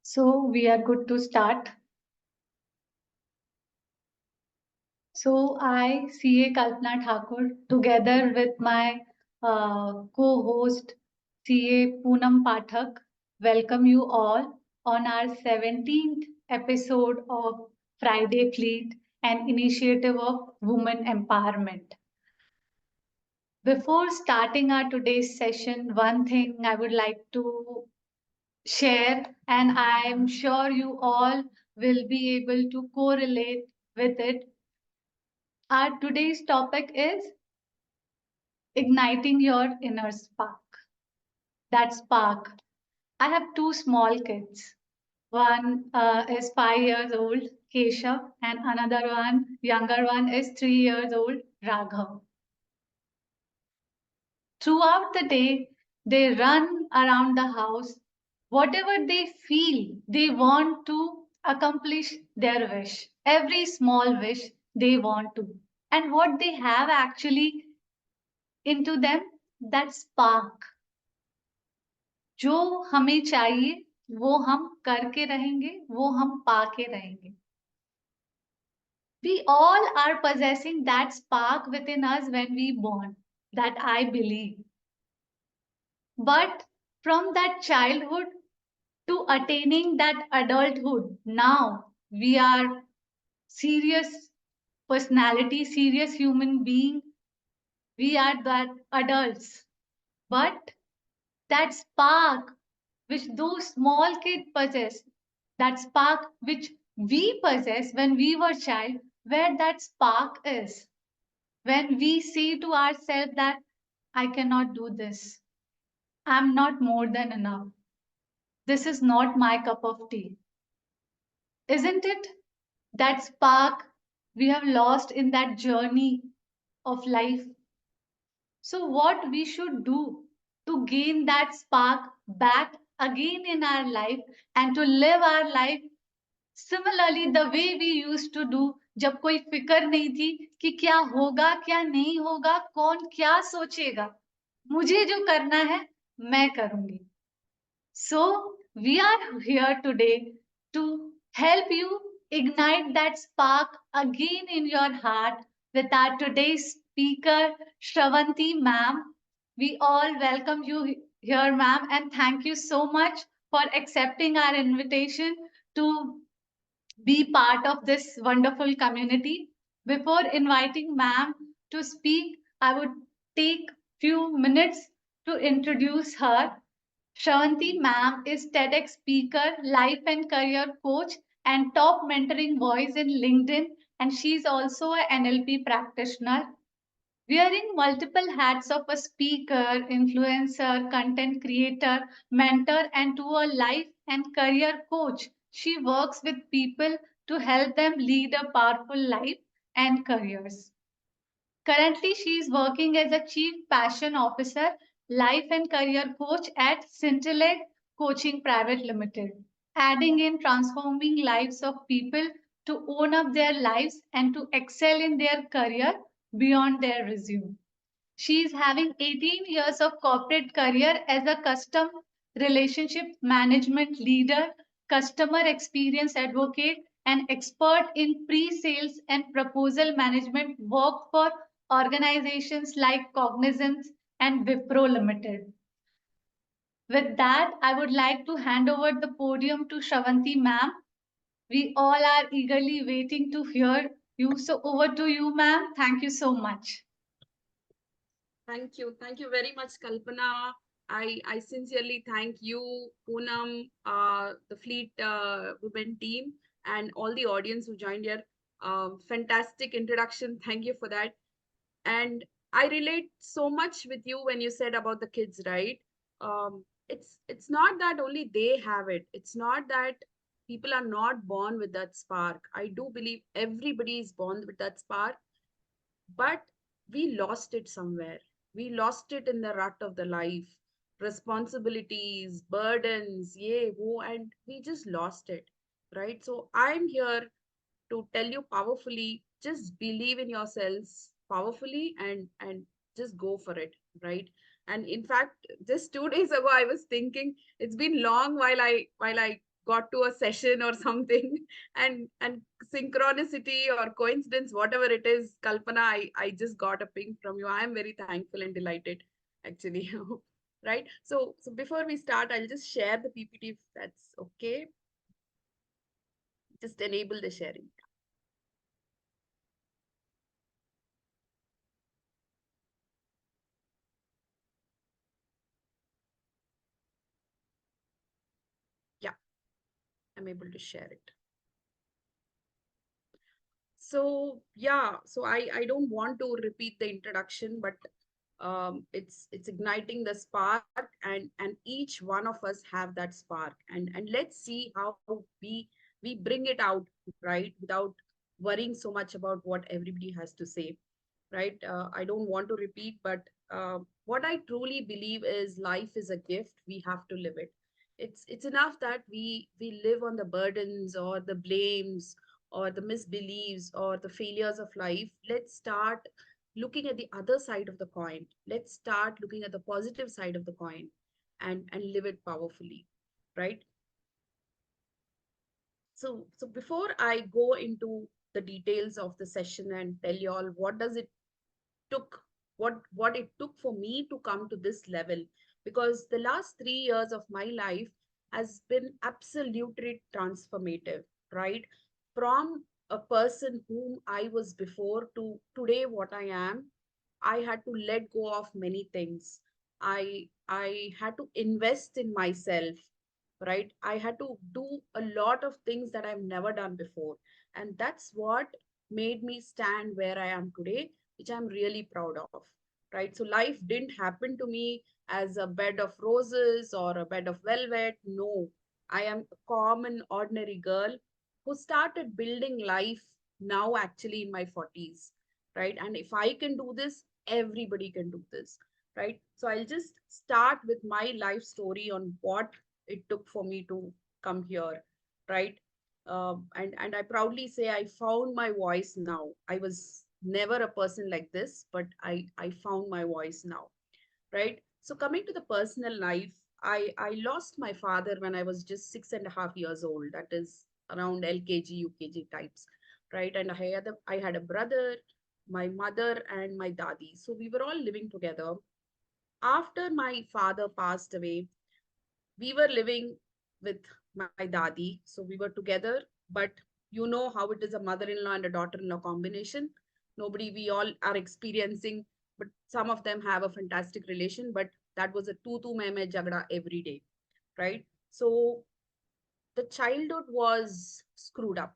So we are good to start. So I, CA Kalpana Thakur, together with my co-host CA Poonam Pathak, welcome you all on our 17th episode of Friday Fleet, an initiative of women empowerment. Before starting our today's session, one thing I would like to share, and I'm sure you all will be able to correlate with it. Our today's topic is igniting your inner spark. That spark. I have two small kids. One is 5 years old, Keshav, and another one, younger one, is 3 years old, Raghav. Throughout the day, they run around the house. Whatever they feel, they want to accomplish their wish. Every small wish they want to. And what they have actually into them, that spark. जो हमें चाहिए वो हम करके रहेंगे, वो हम पाके रहेंगे. We all are possessing that spark within us when we born. That I believe. But from that childhood to attaining that adulthood, now we are serious personality, serious human being. We are that adults. But that spark which those small kids possess, that spark which we possess when we were child, where that spark is. When we say to ourselves that I cannot do this, I'm not more than enough. This is not my cup of tea. Isn't it? That spark we have lost in that journey of life. So, what we should do to gain that spark back again in our life and to live our life similarly the way we used to do जब कोई फिक्र नहीं थी कि क्या होगा क्या नहीं होगा कौन क्या सोचेगा मुझे जो करना है मैं करूंगी. So, we are here today to help you ignite that spark again in your heart with our today's speaker, Sravanthi ma'am. We all welcome you here, ma'am, and thank you so much for accepting our invitation to be part of this wonderful community. Before inviting ma'am to speak, I would take few minutes to introduce her. Sravanthi ma'am is TEDx speaker, life and career coach, and top mentoring voice in LinkedIn. And she's also an NLP practitioner. Wearing multiple hats of a speaker, influencer, content creator, mentor, and to a life and career coach, she works with people to help them lead a powerful life and careers. Currently, she is working as a Chief Passion Officer, Life and Career Coach at Scintillate Coaching Private Limited, adding in transforming lives of people to own up their lives and to excel in their career beyond their resume. She is having 18 years of corporate career as a custom relationship management leader, customer experience advocate, and expert in pre-sales and proposal management, worked for organizations like Cognizant and Wipro Limited. With that, I would like to hand over the podium to Shravanti ma'am. We all are eagerly waiting to hear you. So over to you, ma'am. Thank you so much. Thank you. Thank you very much, Kalpana. I sincerely thank you, Poonam, the Fleet Women team, and all the audience who joined here. Fantastic introduction. Thank you for that. And I relate so much with you when you said about the kids, right? It's not that only they have it. It's not that people are not born with that spark. I do believe everybody is born with that spark, but we lost it somewhere. We lost it in the rut of the life, responsibilities, burdens, yay, who, and we just lost it, right? So I'm here to tell you powerfully, just believe in yourselves powerfully and just go for it, right? And in fact, just 2 days ago, I was thinking it's been long while I got to a session or something, and synchronicity or coincidence, whatever it is, Kalpana, I just got a ping from you. I am very thankful and delighted, actually. Right. So before we start, I'll just share the PPT if that's okay. Just enable the sharing. Yeah, I'm able to share it. So yeah, so I don't want to repeat the introduction, but it's igniting the spark, and each one of us have that spark, and let's see how we bring it out, right, without worrying so much about what everybody has to say, right? I don't want to repeat, but what I truly believe is life is a gift. We have to live it. It's enough that we live on the burdens or the blames or the misbeliefs or the failures of life. Let's start looking at the other side of the coin. Let's start looking at the positive side of the coin, and live it powerfully, right? So before I go into the details of the session and tell you all what does it took what it took for me to come to this level, because the last 3 years of my life has been absolutely transformative, right? From a person whom I was before to today what I am, I had to let go of many things. I had to invest in myself, right? I had to do a lot of things that I've never done before. And that's what made me stand where I am today, which I'm really proud of, right? So life didn't happen to me as a bed of roses or a bed of velvet. No, I am a common, ordinary girl who started building life now, actually in my 40s, right? And if I can do this, everybody can do this, right? So I'll just start with my life story on what it took for me to come here, right? And I proudly say I found my voice now. I was never a person like this, but I found my voice now, right? So coming to the personal life, I lost my father when I was just 6.5 years old. That is around LKG, UKG types, right? And I had a brother, my mother, and my dadi. So we were all living together. After my father passed away, we were living with my dadi. So we were together, but you know how it is, a mother-in-law and a daughter-in-law combination. Nobody, we all are experiencing, but some of them have a fantastic relation, but that was a tu mein mein jagda every day, right? So the childhood was screwed up.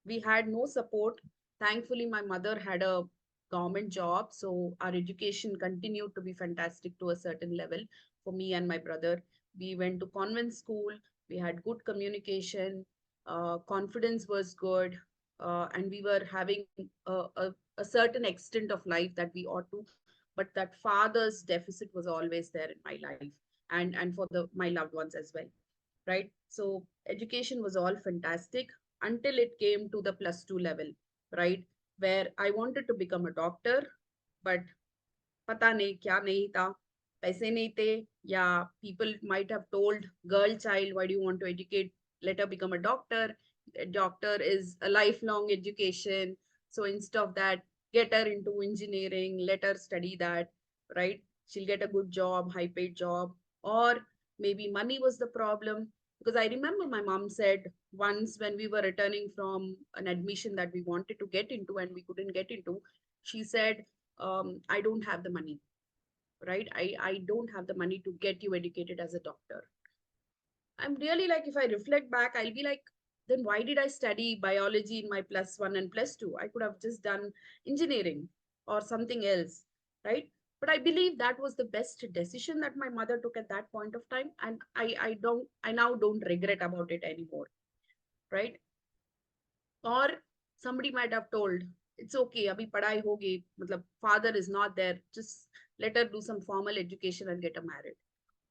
We had no support. Thankfully, my mother had a government job, so our education continued to be fantastic to a certain level for me and my brother. We went to convent school, we had good communication, confidence was good, and we were having a certain extent of life that we ought to. But that father's deficit was always there in my life, and for my loved ones as well, right? So education was all fantastic until it came to the plus two level, right? Where I wanted to become a doctor, but पता नहीं क्या नहीं था, पैसे नहीं थे, या people might have told girl child, why do you want to educate, let her become a doctor. A doctor is a lifelong education, so instead of that, get her into engineering, let her study that, right? She'll get a good job, high paid job. Or maybe money was the problem, because I remember my mom said once when we were returning from an admission that we wanted to get into and we couldn't get into, she said, I don't have the money, right? I don't have the money to get you educated as a doctor. I'm really like, if I reflect back, I'll be like, then why did I study biology in my plus one and plus two? I could have just done engineering or something else, right? But I believe that was the best decision that my mother took at that point of time. And I now don't regret about it anymore, right? Or somebody might have told, it's okay, abhi padhai hogi, matlab father is not there, just let her do some formal education and get her married.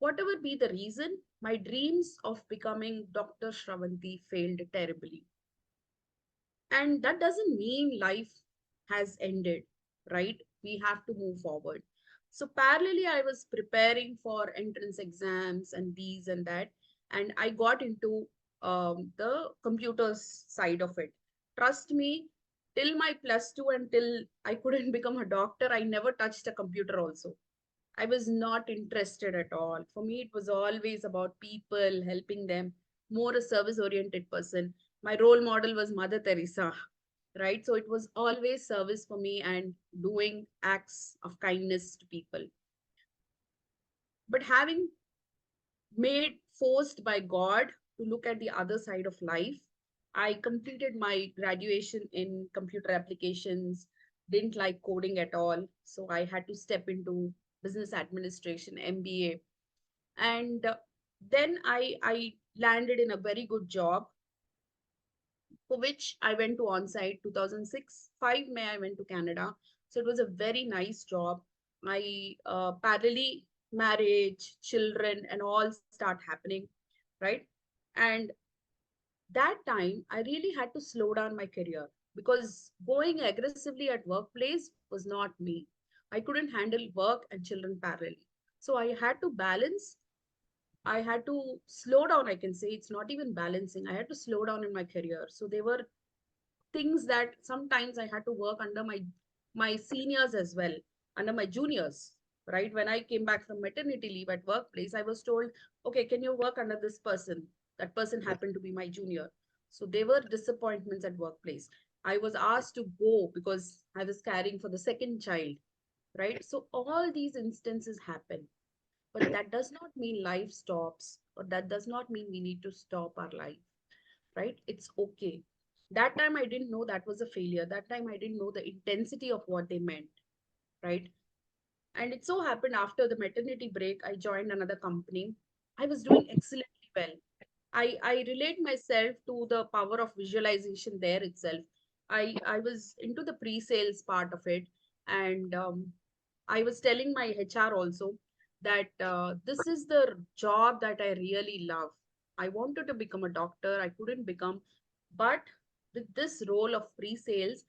Whatever be the reason, my dreams of becoming Dr. Sravanthi failed terribly. And that doesn't mean life has ended, right? We have to move forward. So parallelly, I was preparing for entrance exams and these and that, and I got into the computers side of it. Trust me, till my plus two, until I couldn't become a doctor, I never touched a computer also. I was not interested at all. For me, it was always about people, helping them, more a service oriented person. My role model was Mother Teresa, right? So it was always service for me and doing acts of kindness to people. But having made forced by God to look at the other side of life, I completed my graduation in computer applications, didn't like coding at all. So I had to step into business administration, MBA. And then I landed in a very good job for which I went to on-site 2006. 5 May I went to Canada. So it was a very nice job. My parallelly marriage, children, and all start happening, right? And that time I really had to slow down my career because going aggressively at workplace was not me. I couldn't handle work and children parallelly. So I had to balance. I had to slow down. I can say it's not even balancing. I had to slow down in my career. So there were things that sometimes I had to work under my seniors as well, under my juniors. Right when I came back from maternity leave at workplace, I was told, "Okay, can you work under this person?" That person happened to be my junior. So there were disappointments at workplace. I was asked to go because I was caring for the second child. Right. So all these instances happen, but that does not mean life stops, or that does not mean we need to stop our life, right? It's okay. That time I didn't know that was a failure. That time I didn't know the intensity of what they meant, right? And it so happened after the maternity break, I joined another company. I was doing excellently well. I relate myself to the power of visualization there itself. I was into the pre-sales part of it, and I was telling my HR also that this is the job that I really love. I wanted to become a doctor, I couldn't become, but with this role of pre-sales,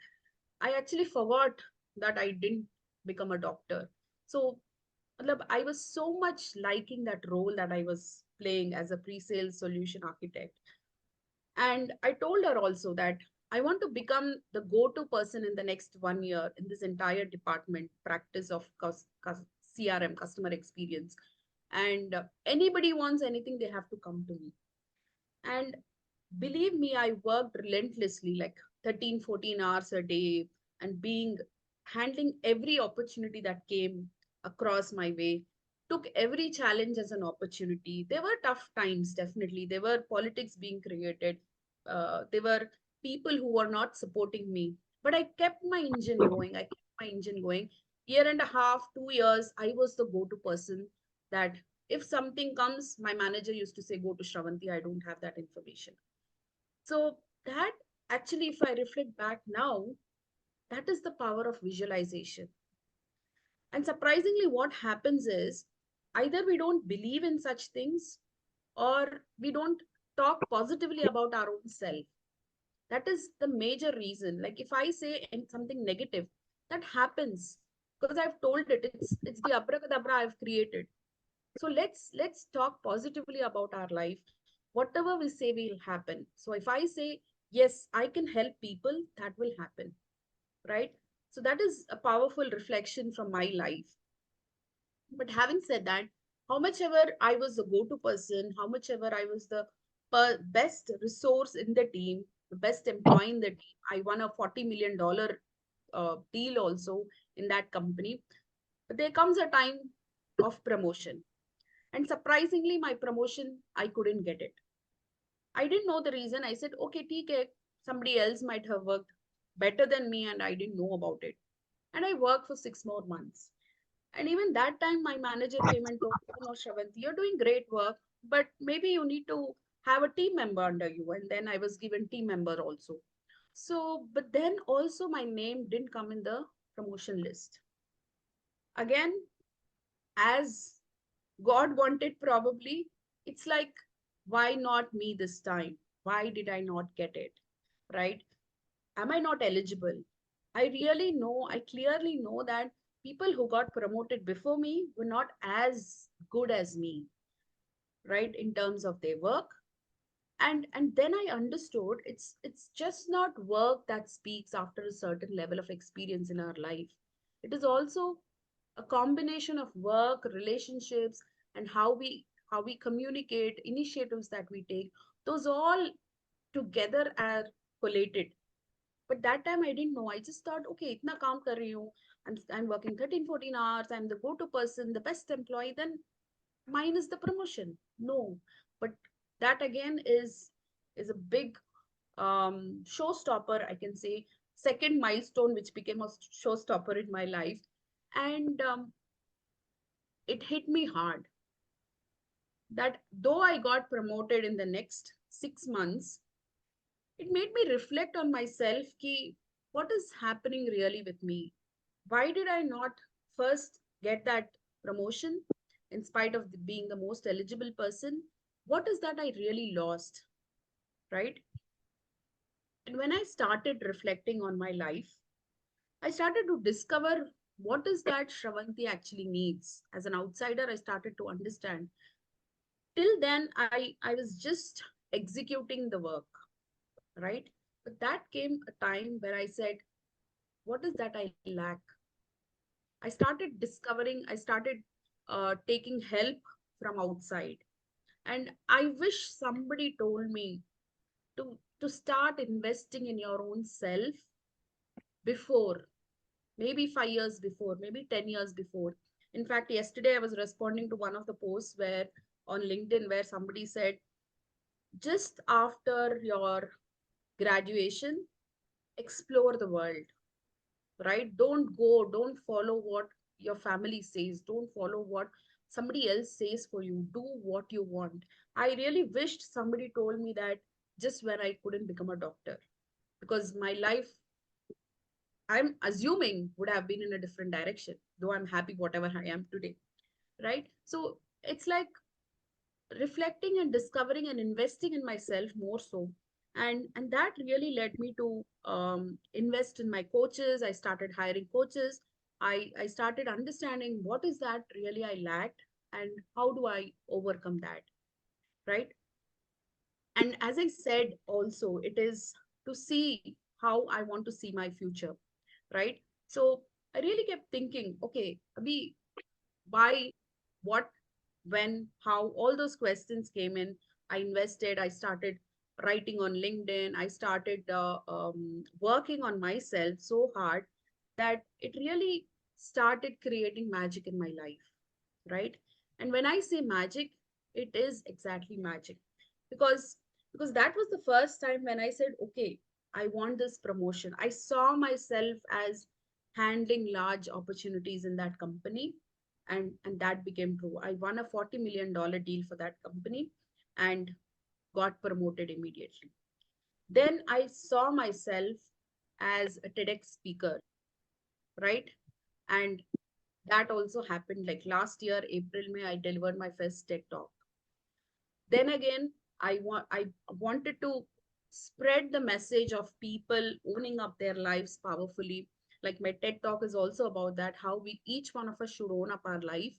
I actually forgot that I didn't become a doctor. So matlab, I was so much liking that role that I was playing as a pre-sales solution architect. And I told her also that I want to become the go-to person in the next 1 year in this entire department, practice of CRM, customer experience. And anybody wants anything, they have to come to me. And believe me, I worked relentlessly, like 13, 14 hours a day, and being handling every opportunity that came across my way. Took every challenge as an opportunity. There were tough times, definitely. There were politics being created. There were people who were not supporting me. But I kept my engine going. I kept my engine going. Year and a half, 2 years, I was the go to person that if something comes, my manager used to say, "Go to Shravanthi, I don't have that information." So, that actually, if I reflect back now, that is the power of visualization. And surprisingly, what happens is either we don't believe in such things or we don't talk positively about our own self. That is the major reason. Like if I say something negative, that happens because I've told it. It's the abracadabra I've created. So let's talk positively about our life. Whatever we say will happen. So if I say yes, I can help people, that will happen, right? So that is a powerful reflection from my life. But having said that, how much ever I was the go-to person, how much ever I was the best resource in the team, the best employee in the team, I won a $40 million deal also in that company. But there comes a time of promotion. And surprisingly, my promotion, I couldn't get it. I didn't know the reason. I said, okay, TK, somebody else might have worked better than me and I didn't know about it. And I worked for 6 more months. And even that time, my manager came and told, "Oh, no, Shravanti, you're doing great work, but maybe you need to have a team member under you." And then I was given team member also. So, but then also my name didn't come in the promotion list. Again, as God wanted, probably, it's like, why not me this time? Why did I not get it? Right? Am I not eligible? I really know, I clearly know that people who got promoted before me were not as good as me, right, in terms of their work And then I understood it's just not work that speaks after a certain level of experience in our life. It is also a combination of work, relationships, and how we communicate, initiatives that we take. Those all together are collated. But that time I didn't know. I just thought, okay, itna kaam kar rahi hu. I'm working 13, 14 hours. I'm the go-to person, the best employee. Then mine is the promotion. No, but that again is a big showstopper, I can say, second milestone which became a showstopper in my life. And it hit me hard that though I got promoted in the next 6 months, it made me reflect on myself ki what is happening really with me. Why did I not first get that promotion in spite of being the most eligible person? What is that I really lost, right? And when I started reflecting on my life, I started to discover what is that Shravanti actually needs. As an outsider, I started to understand. Till then, I was just executing the work, right? But that came a time where I said, what is that I lack? I started discovering, I started taking help from outside. And I wish somebody told me to start investing in your own self before, maybe 5 years before, maybe 10 years before. In fact, yesterday I was responding to one of the posts where on LinkedIn where somebody said, just after your graduation, explore the world, right? Don't follow what your family says, don't follow what somebody else says for you. Do what you want. I really wished somebody told me that just when I couldn't become a doctor, because my life, I'm assuming, would have been in a different direction, though I'm happy whatever I am today, right? So it's like reflecting and discovering and investing in myself more so. And that really led me to invest in my coaches. I started hiring coaches. I started understanding what is that really I lacked and how do I overcome that, right? And as I said also, it is to see how I want to see my future, right? So I really kept thinking, okay, Abhi, why, what, when, how, all those questions came in. I invested, I started writing on LinkedIn, I started working on myself so hard that it really started creating magic in my life, right? And when I say magic, it is exactly magic. Because because that was the first time when I said, okay, I want this promotion. I saw myself as handling large opportunities in that company, and that became true. I won a $40 million deal for that company and got promoted immediately. Then I saw myself as a TEDx speaker, right? And that also happened like last year, April, May, I delivered my first TED talk. Then again, I wanted to spread the message of people owning up their lives powerfully. Like my TED talk is also about that, how we each one of us should own up our life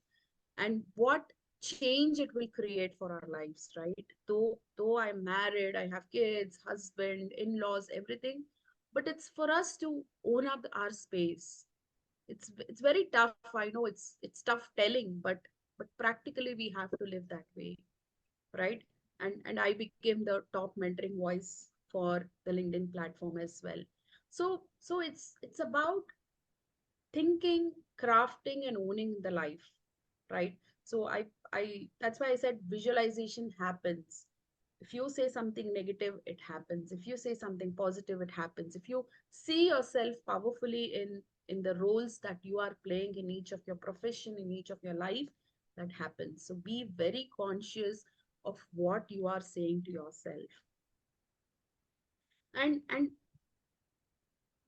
and what change it will create for our lives, right? Though I'm married, I have kids, husband, in-laws, everything, but it's for us to own up our space. It's very tough. I know it's tough telling, but practically we have to live that way, right? And I became the top mentoring voice for the LinkedIn platform as well. So it's about thinking, crafting, and owning the life, right? So I that's why I said visualization happens. If you say something negative, it happens. If you say something positive, it happens. If you see yourself powerfully in the roles that you are playing in each of your profession, in each of your life, that happens. So be very conscious of what you are saying to yourself. And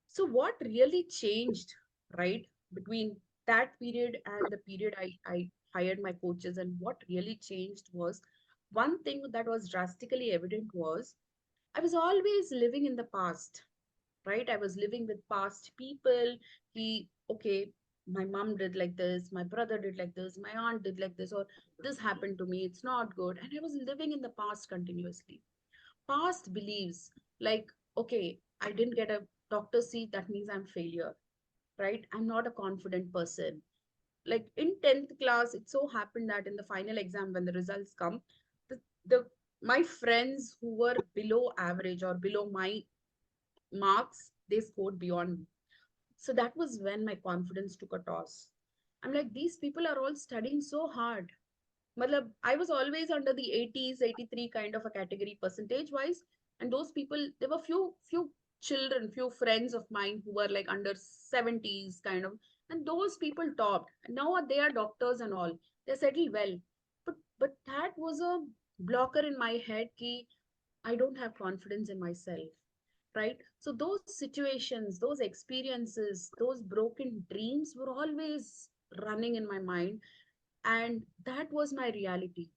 so what really changed, right, between that period and the period I hired my coaches, and what really changed was one thing that was drastically evident was I was always living in the past, right? I was living with past people. Okay, my mom did like this, my brother did like this, my aunt did like this, or this happened to me, it's not good. And I was living in the past continuously. past beliefs, like, okay, I didn't get a doctor's seat, that means I'm failure, right? I'm not a confident person. Like in 10th class, it so happened that in the final exam, when the results come, the my friends who were below average or below my marks, they scored beyond me. So that was when my confidence took a toss. I'm like, these people are all studying so hard. Matlab, I was always under the 80s, 83 kind of a category percentage wise. And those people, there were few children, few friends of mine who were like under 70s kind of. And those people topped. And now they are doctors and all. They settled well. But that was a blocker in my head ki I don't have confidence in myself, right? So those situations, those experiences, those broken dreams were always running in my mind. And that was my reality.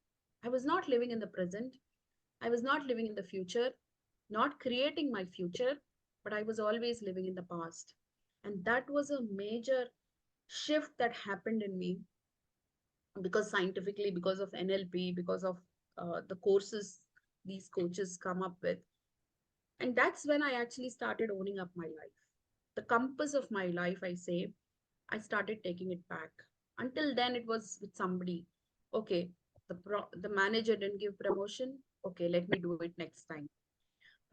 I was not living in the present. I was not living in the future, not creating my future, but I was always living in the past. And that was a major shift that happened in me, because scientifically, because of NLP, because of the courses these coaches come up with. And that's when I actually started owning up my life. The compass of my life, I say, I started taking it back. Until then, it was with somebody. Okay, the manager didn't give promotion. Okay, let me do it next time.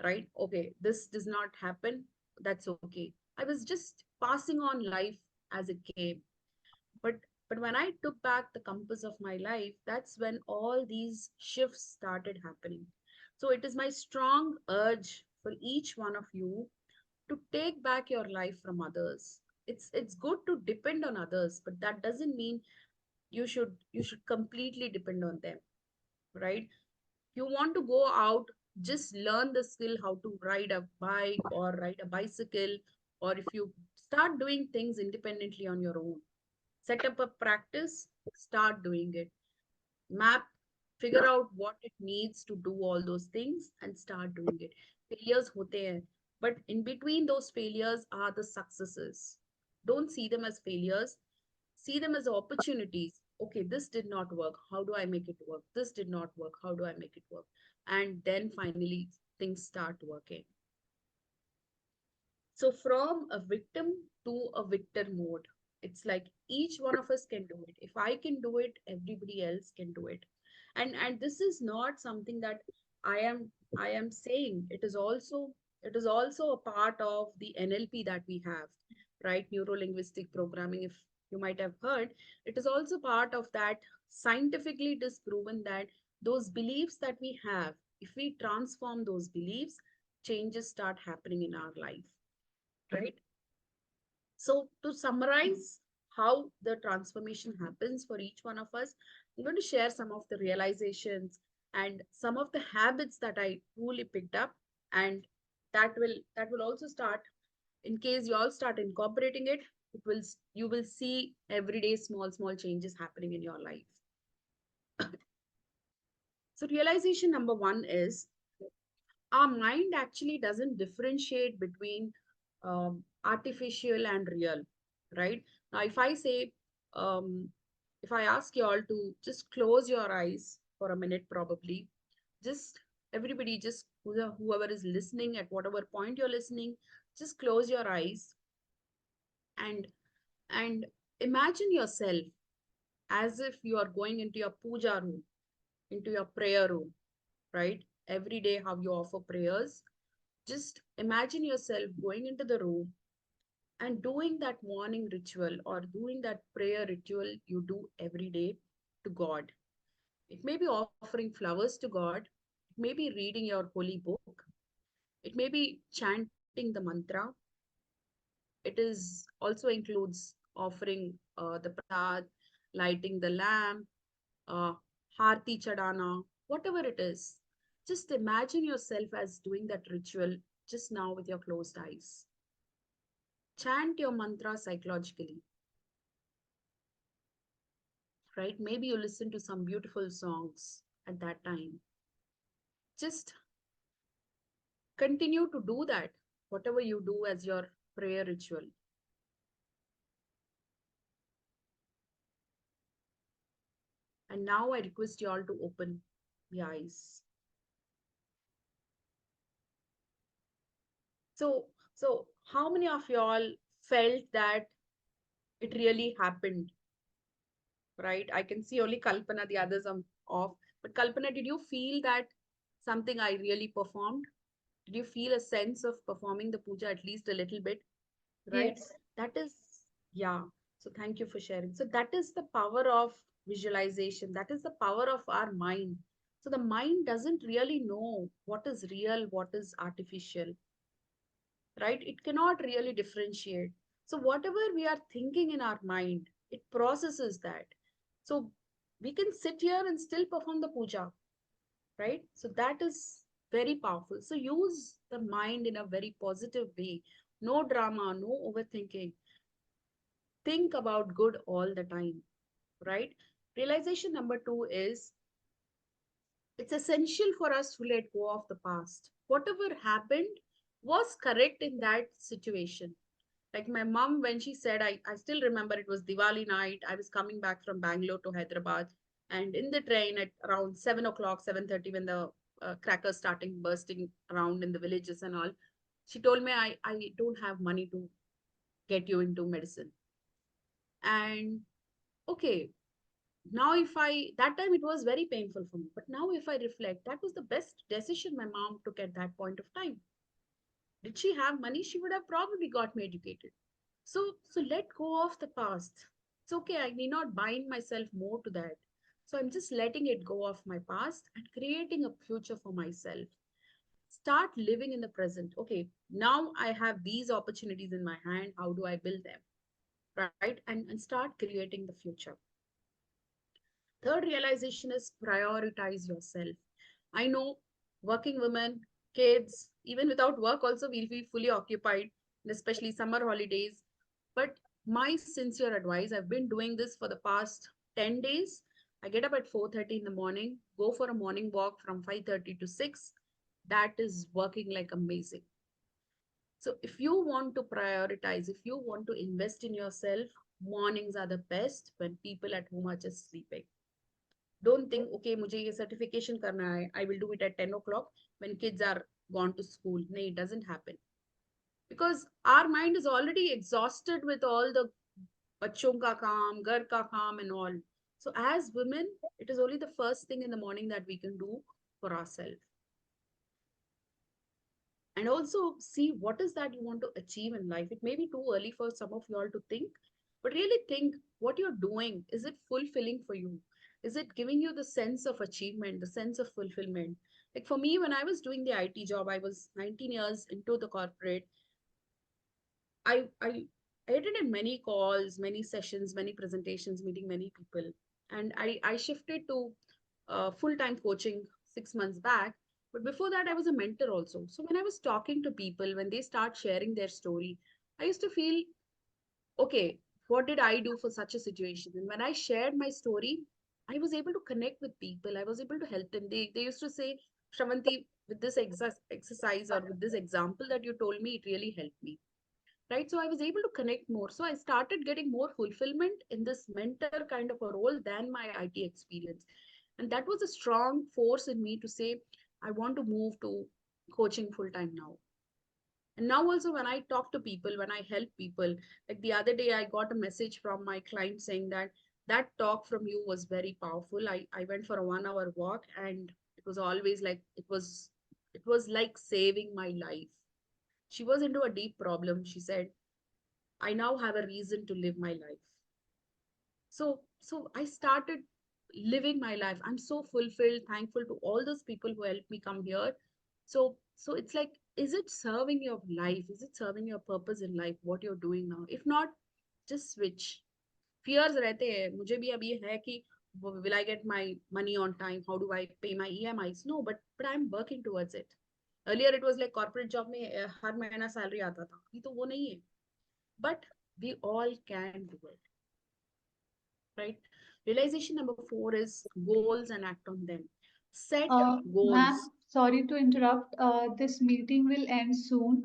Right? Okay, this does not happen. That's okay. I was just passing on life as it came. But but when I took back the compass of my life, that's when all these shifts started happening. So it is my strong urge for each one of you to take back your life from others. It's good to depend on others, but that doesn't mean you should completely depend on them, right? You want to go out, just learn the skill how to ride a bike or ride a bicycle, or if you start doing things independently on your own, set up a practice, start doing it, map, figure out what it needs to do all those things and start doing it. Failures hote hain, but in between those failures are the successes. Don't see them as failures, see them as opportunities. Okay, this did not work, how do I make it work? This did not work, how do I make it work? And then finally things start working. So from a victim to a victor mode, it's like each one of us can do it. If I can do it, everybody else can do it. And this is not something that I am I am saying. It is also a part of the NLP that we have, right? Neuro linguistic programming, if you might have heard, it is also part of that. Scientifically, it is proven that those beliefs that we have, if we transform those beliefs, changes start happening in our life, right? So, to summarize how the transformation happens for each one of us, I'm going to share some of the realizations and some of the habits that I truly picked up, and that will also start, in case you all start incorporating it, you will see everyday small changes happening in your life. So, realization number one is our mind actually doesn't differentiate between artificial and real, right? Now, um, if I ask you all to just close your eyes for a minute, probably, just everybody, just whoever is listening at whatever point you're listening, just close your eyes and and imagine yourself as if you are going into your puja room, into your prayer room, right? Every day, how you offer prayers, just imagine yourself going into the room and doing that morning ritual or doing that prayer ritual you do every day to God. It may be offering flowers to God, it may be reading your holy book, it may be chanting the mantra, it is also includes offering the prasad, lighting the lamp, uh, harti chadana, whatever it is. Just imagine yourself as doing that ritual just now with your closed eyes. Chant your mantra psychologically, right? Maybe you listen to some beautiful songs at that time. Just continue to do that, whatever you do as your prayer ritual. And now I request you all to open the eyes. So how many of y'all felt that it really happened, right? I can see only Kalpana, the others are off. But Kalpana, did you feel that something I really performed? Did you feel a sense of performing the puja at least a little bit, right? Yes. That is, yeah. So thank you for sharing. So that is the power of visualization. That is the power of our mind. So the mind doesn't really know what is real, what is artificial, right? It cannot really differentiate. So whatever we are thinking in our mind, it processes that. So we can sit here and still perform the puja, right? So that is very powerful. So use the mind in a very positive way. No drama, no overthinking. Think about good all the time, right? Realization number two is it's essential for us to let go of the past. Whatever happened was correct in that situation. Like my mom, when she said, I still remember it was Diwali night. I was coming back from Bangalore to Hyderabad. And in the train at around 7 o'clock, 7:30, when the crackers starting bursting around in the villages and all, she told me, I don't have money to get you into medicine. And okay, now if I, that time it was very painful for me. But now if I reflect, that was the best decision my mom took at that point of time. Did she have money? She would have probably got me educated. So let go of the past. It's okay. I need not bind myself more to that. So I'm just letting it go of my past and creating a future for myself. Start living in the present. Okay, now I have these opportunities in my hand. How do I build them? Right? And start creating the future. Third realization is prioritize yourself. I know working women, kids, even without work, also will be fully occupied, especially summer holidays. But my sincere advice, I've been doing this for the past 10 days. I get up at 4:30 in the morning, go for a morning walk from 5:30 to 6. That is working like amazing. So if you want to prioritize, if you want to invest in yourself, mornings are the best when people at home are just sleeping. Don't think, okay, मुझे ये certification करना है. I will do it at 10 o'clock when kids are gone to school. No, it doesn't happen. Because our mind is already exhausted with all the bachon ka kaam, घर का काम and all. So as women, it is only the first thing in the morning that we can do for ourselves. And also see what is that you want to achieve in life. It may be too early for some of you all to think, but really think what you're doing. Is it fulfilling for you? Is it giving you the sense of achievement, the sense of fulfillment? Like for me, when I was doing the IT job, I was 19 years into the corporate. I attended many calls, many sessions, many presentations, meeting many people, and I shifted to full time coaching 6 months back. But before that, I was a mentor also. So when I was talking to people, when they start sharing their story, I used to feel, okay, what did I do for such a situation? And when I shared my story, I was able to connect with people. I was able to help them. They used to say, Shravanti, with this exercise or with this example that you told me, it really helped me, right? So I was able to connect more. So I started getting more fulfillment in this mentor kind of a role than my IT experience. And that was a strong force in me to say, I want to move to coaching full time now. And now also when I talk to people, when I help people, like the other day I got a message from my client saying that that talk from you was very powerful. I went for a 1 hour walk and it was always like it was like saving my life. She was into a deep problem. She said, I now have a reason to live my life. So I started living my life. I'm so fulfilled, thankful to all those people who helped me come here. So it's like, is it serving your life? Is it serving your purpose in life, what you're doing now? If not, just switch. Fears रहते हैं, मुझे भी अब ये है कि will I get my money on time? How do I pay my EMIs? No, but I'm working towards it. Earlier it was like corporate job में हर महीना salary आता था. अभी तो वो नहीं है. But we all can do it, right? Realization number four is goals and act on them. Set Ma'am, goals. sorry to interrupt. This meeting will end soon.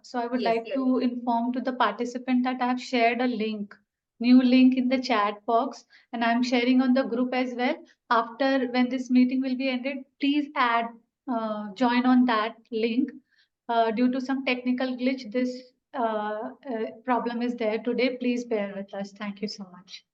So I would Yes. like to inform to the participant that I have shared a link, new link in the chat box, and I'm sharing on the group as well. After when this meeting will be ended, please add, join on that link. Due to some technical glitch, this problem is there today. Please bear with us. Thank you so much.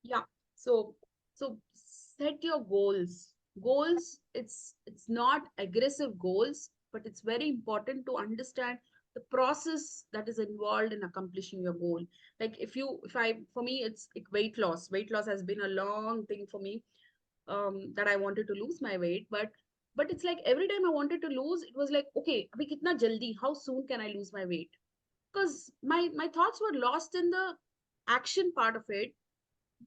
Yeah. So so set your goals. Goals, it's not aggressive goals, but it's very important to understand the process that is involved in accomplishing your goal. Like if I for me it's like weight loss. Weight loss has been a long thing for me, that I wanted to lose my weight, but it's like every time I wanted to lose, it was like, okay, abhi kitna jaldi, how soon can I lose my weight? Because my thoughts were lost in the action part of it,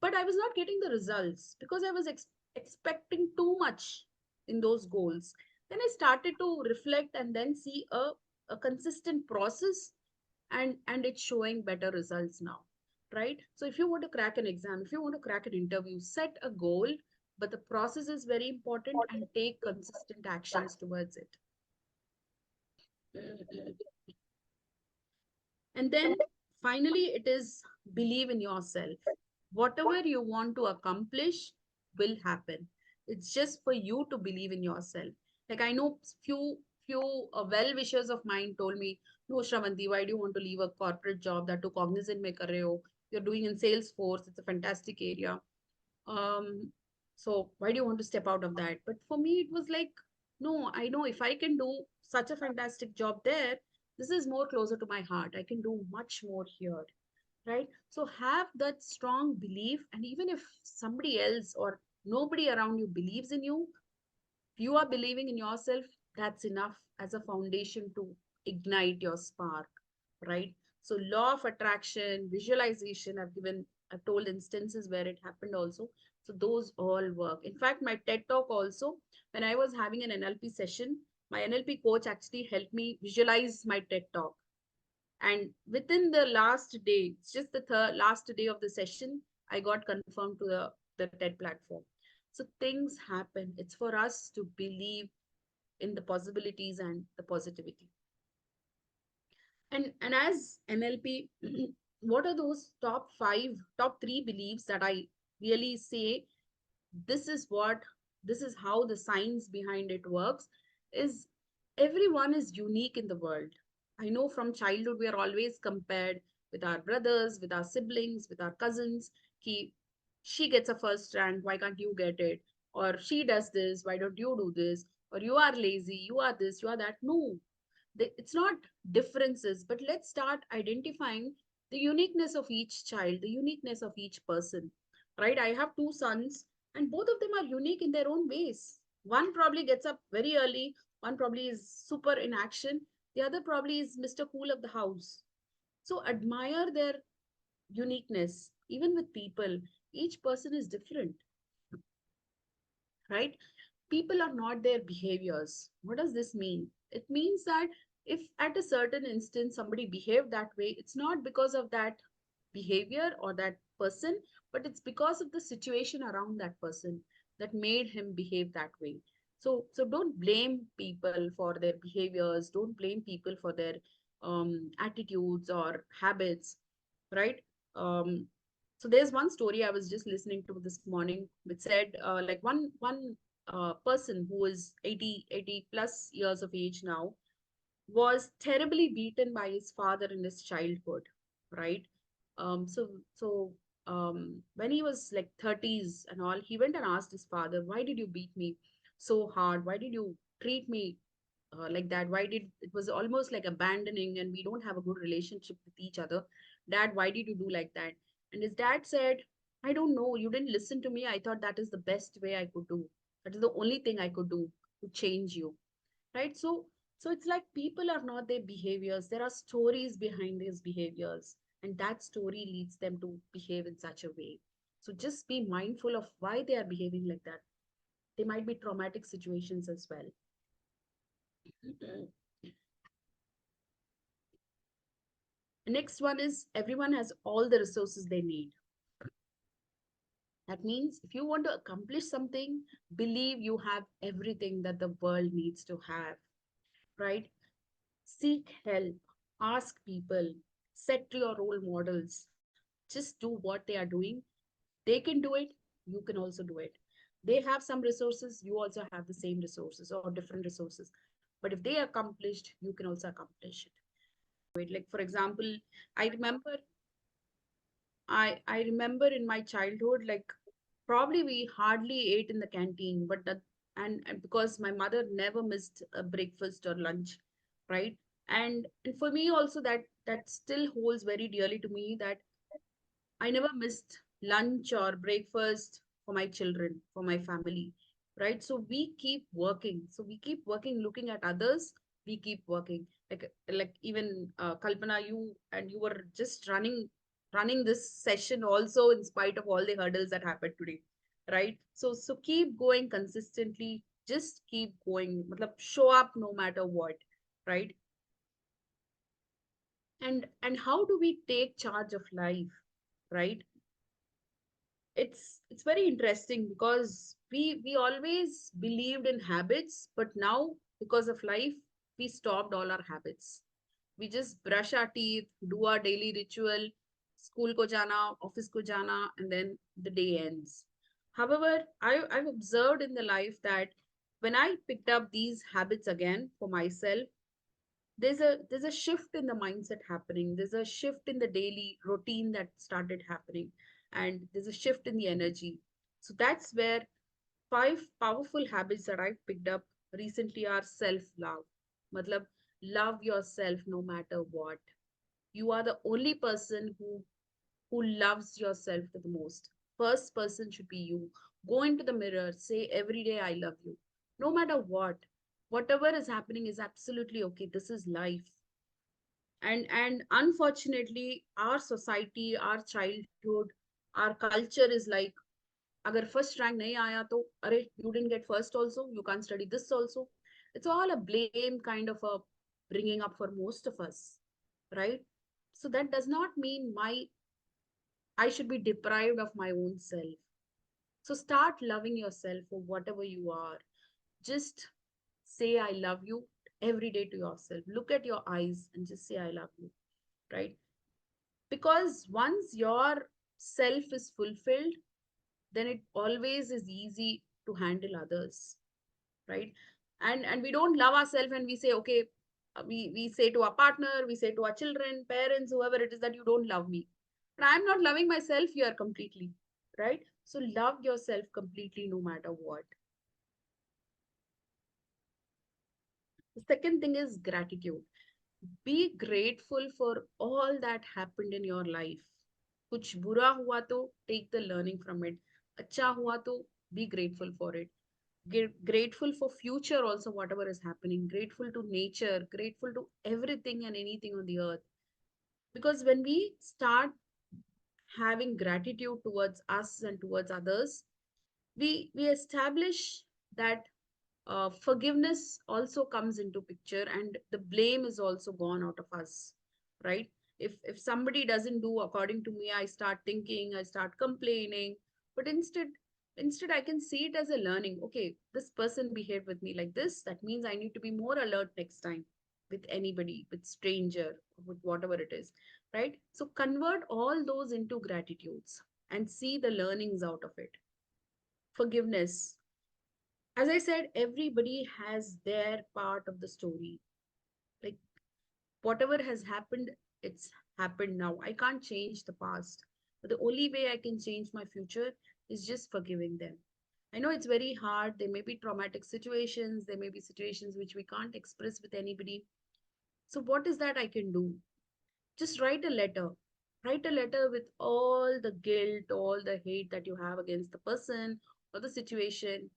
but I was not getting the results because I was expecting too much in those goals. Then I started to reflect and then see a consistent process, and it's showing better results now, right? So if you want to crack an exam, if you want to crack an interview, set a goal, but the process is very important and take consistent actions towards it. And then finally, it is believe in yourself. Whatever you want to accomplish will happen. It's just for you to believe in yourself. Like I know few well wishers of mine told me, "No, Shravanti, why do you want to leave a corporate job that to cognizant mein kar rahe ho? You're doing in Salesforce. It's a fantastic area. Um, so why do you want to step out of that?" But for me, it was like, no, I know if I can do such a fantastic job there, this is more closer to my heart. I can do much more here, right? So have that strong belief, and even if somebody else or nobody around you believes in you, if you are believing in yourself, that's enough as a foundation to ignite your spark, right? So law of attraction, visualization, I've told instances where it happened also. So those all work. In fact, my TED talk also, when I was having an NLP session, my NLP coach actually helped me visualize my TED talk. And within the last day, it's just the last day of the session, I got confirmed to the TED platform. So things happen. It's for us to believe in the possibilities and the positivity. And as NLP, what are those top three beliefs that I really say, this is what, this is how the science behind it works, is everyone is unique in the world. I know from childhood we are always compared with our brothers, with our siblings, with our cousins. Ki she gets a first rank, why can't you get it? Or she does this, why don't you do this? Or you are lazy, you are this, you are that. No, it's not differences, but let's start identifying the uniqueness of each child, the uniqueness of each person, right? I have two sons, and both of them are unique in their own ways. One probably gets up very early, one probably is super in action, the other probably is Mr. Cool of the house. So admire their uniqueness. Even with people, each person is different, right? People are not their behaviors. What does this mean? It means that if at a certain instance somebody behaved that way, it's not because of that behavior or that person, but it's because of the situation around that person that made him behave that way. So don't blame people for their behaviors. Don't blame people for their attitudes or habits, right? Um, so there's one story I was just listening to this morning, which said like one person who is 80 plus years of age now was terribly beaten by his father in his childhood, right? So when he was like 30s and all, he went and asked his father, "Why did you beat me so hard? Why did you treat me like that? Why did it was almost like abandoning, and we don't have a good relationship with each other. Dad, why did you do like that?" And his dad said, "I don't know. You didn't listen to me. I thought that is the best way I could do. That is the only thing I could do to change you." Right? So it's like people are not their behaviors. There are stories behind these behaviors, and that story leads them to behave in such a way. So just be mindful of why they are behaving like that. They might be traumatic situations as well. The next one is everyone has all the resources they need. That means if you want to accomplish something, believe you have everything that the world needs to have, right? Seek help, ask people, set your role models. Just do what they are doing. They can do it, you can also do it. They have some resources, you also have the same resources or different resources. But if they accomplished, you can also accomplish it. Wait, like for example, I remember I remember in my childhood, like probably we hardly ate in the canteen, but that and because my mother never missed a breakfast or lunch, right? And for me also that still holds very dearly to me, that I never missed lunch or breakfast for my children, for my family, right? So we keep working. So we keep working, looking at others. We keep working. Like even Kalpana, you were just running this session also in spite of all the hurdles that happened today, right? So keep going consistently. Just keep going. Matlab, show up no matter what, right? And how do we take charge of life, right? It's very interesting because we always believed in habits, but now because of life we stopped all our habits. We just brush our teeth, do our daily ritual, school ko jana, office ko jana, and then the day ends. However, I've observed in the life that when I picked up these habits again for myself, there's a shift in the mindset happening, there's a shift in the daily routine that started happening, and there's a shift in the energy. So that's where five powerful habits that I've picked up recently are self love. Matlab, love yourself no matter what. You are the only person who loves yourself the most. First person should be you. Go into the mirror, say every day I love you, no matter what. Whatever is happening is absolutely okay. This is life. And unfortunately our society, our childhood, our culture is like, agar first rank nahi aaya to, are you didn't get first also, you can't study this also. It's all a blame kind of a bringing up for most of us, right? So that does not mean my I should be deprived of my own self. So start loving yourself for whatever you are. Just say I love you every day to yourself. Look at your eyes and just say I love you, right? Because once your self is fulfilled, then it always is easy to handle others, right? And we don't love ourselves and we say, okay, we say to our partner, we say to our children, parents, whoever it is, that you don't love me. But I'm not loving myself here completely, right? So love yourself completely no matter what. The second thing is gratitude. Be grateful for all that happened in your life. कुछ बुरा हुआ तो take the learning from it. अच्छा हुआ तो be grateful for it. Grateful for future also, whatever is happening. Grateful to nature, grateful to everything and anything on the earth. Because when we start having gratitude towards us and towards others, we establish that forgiveness also comes into picture, and the blame is also gone out of us, right? If somebody doesn't do according to me, I start thinking, I start complaining. But instead I can see it as a learning. Okay, this person behaved with me like this, that means I need to be more alert next time, with anybody, with stranger, with whatever it is, right? So convert all those into gratitudes and see the learnings out of it. Forgiveness, as I said, everybody has their part of the story. Like whatever has happened, it's happened now. I can't change the past. But the only way I can change my future is just forgiving them. I know it's very hard. There may be traumatic situations, there may be situations which we can't express with anybody. So, what is that I can do? Just write a letter. Write a letter with all the guilt, all the hate that you have against the person or the situation,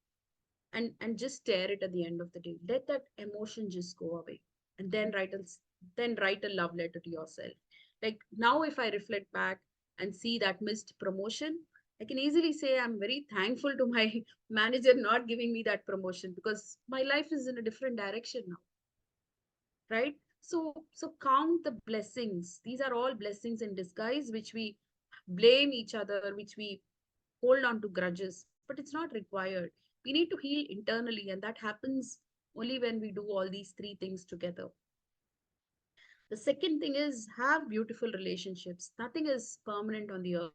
and just stare it at the end of the day. Let that emotion just go away, and then write a love letter to yourself. Like now, if I reflect back and see that missed promotion, I can easily say I'm very thankful to my manager not giving me that promotion, because my life is in a different direction now, right? So count the blessings. These are all blessings in disguise, which we blame each other, which we hold on to grudges, but it's not required. We need to heal internally, and that happens only when we do all these three things together. The second thing is have beautiful relationships. Nothing is permanent on the earth.